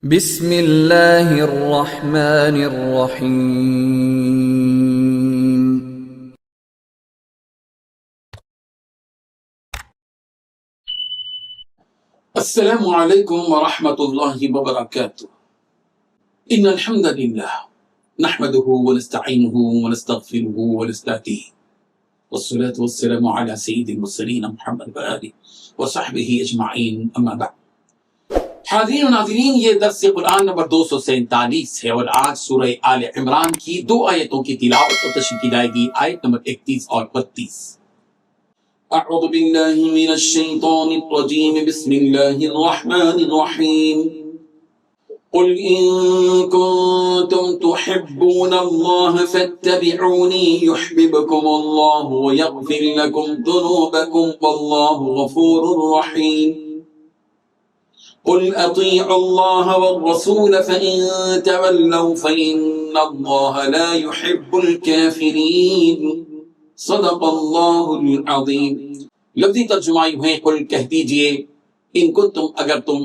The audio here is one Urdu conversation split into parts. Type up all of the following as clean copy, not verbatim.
بسم اللہ الرحمن الرحیم۔ السلام علیکم ورحمۃ اللہ وبرکاتہ۔ ان الحمد للہ نحمده ونستعینه ونستغفره ونستهدیه والصلاة والسلام على سید المرسلین محمد وآلہ وصحبہ اجمعین، اما بعد۔ حاضرین و ناظرین، یہ درس قرآن نمبر 247 ہے اور آج سورہ آل عمران کی 2 آیتوں کی تلاوت اور تشریح کی جائے گی، آیت نمبر 31 اور 32۔ اعوذ باللہ من الشیطان الرجیم، بسم اللہ الرحمن الرحیم۔ قل ان کنتم تحبون اللہ فاتبعونی یحببکم اللہ ویغفر لکم ذنوبکم واللہ غفور رحیم۔ قل اطیعوا اللہ والرسول فإن تولوا فإن اللہ لا يحب الكافرین۔ صدق اللہ العظیم۔ لفظی ترجمہ یوں ہے، قل کہہ دیجئے، ان کنتم اگر تم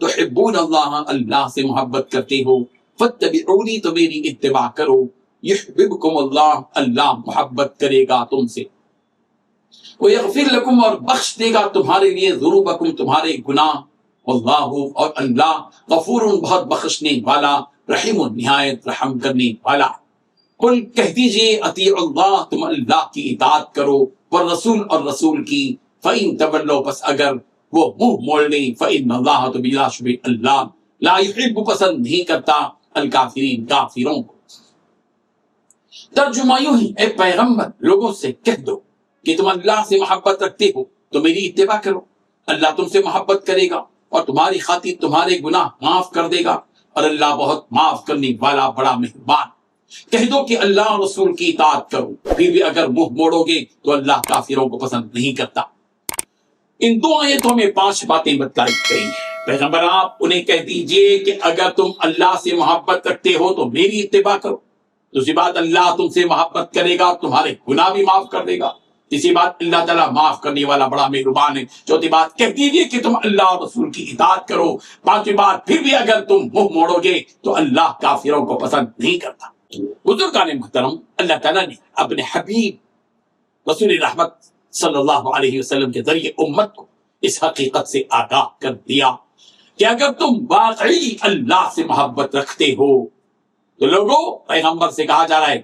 تحبون اللہ اللہ سے محبت کرتے ہو، فاتبعونی تو میری اتباع کرو، یحببکم اللہ اللہ محبت کرے گا تم سے، ویغفر لکم اور بخش دے گا تمہارے لیے ذنوبکم تمہارے گناہ، واللہ اور اللہ غفور بہت بخشنے والا، رحیم نہایت رحم کرنے والا۔ قل کہہ دیجئے، اطیعوا اللہ تم اللہ کی اطاعت کرو، والرسول اور رسول کی، فإن تولوا پس اگر وہ منہ موڑ لیں، فإن اللہ تو بلا شبہ اللہ لا يحب پسند نہیں کرتا الکافرین کافروں کو۔ ترجمہ یوں ہی، اے پیغمبر لوگوں سے کہہ دو کہ تم اللہ سے محبت رکھتے ہو تو میری اتباع کرو، اللہ تم سے محبت کرے گا اور تمہاری خاطر تمہارے گناہ معاف کر دے گا، اور اللہ بہت معاف کرنے والا بڑا مہربان۔ کہہ دو کہ اللہ اور رسول کی اطاعت کرو، پھر بھی اگر منہ موڑو گے تو اللہ کافروں کو پسند نہیں کرتا۔ ان 2 آیتوں میں 5 باتیں بتلائی گئی ہیں۔ پیغمبر آپ انہیں کہہ دیجئے کہ اگر تم اللہ سے محبت رکھتے ہو تو میری اتباع کرو۔ دوسری بات، اللہ تم سے محبت کرے گا، تمہارے گناہ بھی معاف کر دے گا۔ تیسری بات، اللہ تعالیٰ معاف کرنے والا بڑا مہربان ہے۔ چوتھی بات، کہہ دیجئے کہ تم اللہ اور رسول کی اطاعت کرو۔ پانچویں بات، پھر بھی اگر تم منہ موڑو گے تو اللہ کافروں کو پسند نہیں کرتا۔ بزرگان محترم، اللہ تعالیٰ نے اپنے حبیب رسول رحمت صلی اللہ علیہ وسلم کے ذریعے امت کو اس حقیقت سے آگاہ کر دیا کہ اگر تم واقعی اللہ سے محبت رکھتے ہو تو لوگوں، پیغمبر سے کہا جا رہا ہے،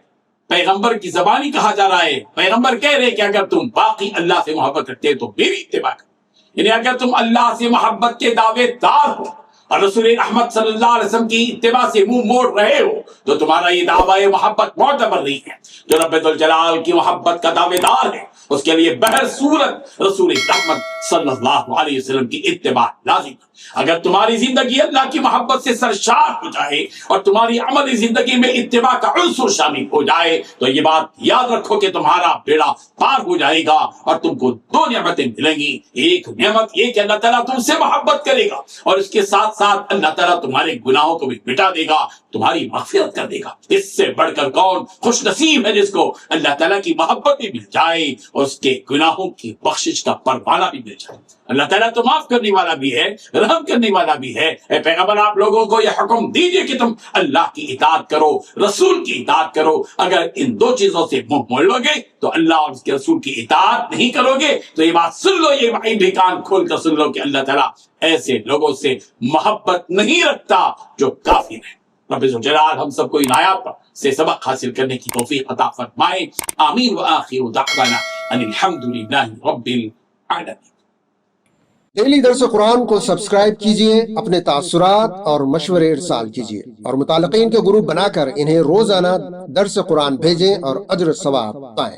پیغمبر کی زبانی کہا جا رہا ہے، پیغمبر کہہ رہے کہ اگر تم باقی اللہ سے محبت رکھتے ہو تو میری اتباع کرو۔ یعنی اگر تم اللہ سے محبت کے دعوے دار ہو اور رسول رحمت صلی اللہ علیہ وسلم کی اتباع سے منہ موڑ رہے ہو تو تمہارا یہ دعوی محبت معتبر نہیں ہے۔ جو رب ذوالجلال کی محبت کا دعوے دار ہے اس کے لیے بہر صورت رسول رحمت صلی اللہ علیہ وسلم کی اتباع لازم ہے۔ اگر تمہاری زندگی اللہ کی محبت سے سرشار ہو جائے اور تمہاری عملی زندگی میں اتباع کا عنصر شامل ہو جائے تو یہ بات یاد رکھو کہ تمہارا بیڑا پار ہو جائے گا اور تم کو 2 نعمتیں ملیں گی۔ ایک نعمت یہ کہ اللہ تعالیٰ تم سے محبت کرے گا، اور اس کے ساتھ ساتھ اللہ تعالیٰ تمہارے گناہوں کو بھی مٹا دے گا، تمہاری مغفرت کر دے گا۔ اس سے بڑھ کر کون خوش نصیب ہے جس کو اللہ تعالیٰ کی محبت بھی مل جائے اور اس کے گناہوں کی بخشش کا پروانہ بھی مل جائے۔ اللہ تعالیٰ تو معاف کرنے والا بھی ہے، رحم کرنے والا بھی ہے۔ اے پیغمبر آپ لوگوں کو یہ حکم دیجئے کہ تم اللہ کی اطاعت کرو، رسول کی اطاعت کرو۔ اگر ان 2 چیزوں سے منہ موڑ لو گے تو اللہ اور اس کے رسول کی اطاعت نہیں کرو گے تو یہ بات سن لو، یہ وعید بھی کان کھول کر سن لو کہ اللہ تعالیٰ ایسے لوگوں سے محبت نہیں رکھتا جو کافر ہیں۔ رب ذوالجلال ہم سب کو ان آیات پر سے سبق حاصل کرنے کی توفیق عطا فرمائے، آمین۔ وآخر دعوانا ان الحمد للہ رب العالمین۔ ڈیلی درس قرآن کو سبسکرائب کیجئے، اپنے تاثرات اور مشورے ارسال کیجئے، اور متعلقین کے گروپ بنا کر انہیں روزانہ درس قرآن بھیجیں اور اجر ثواب پائیں۔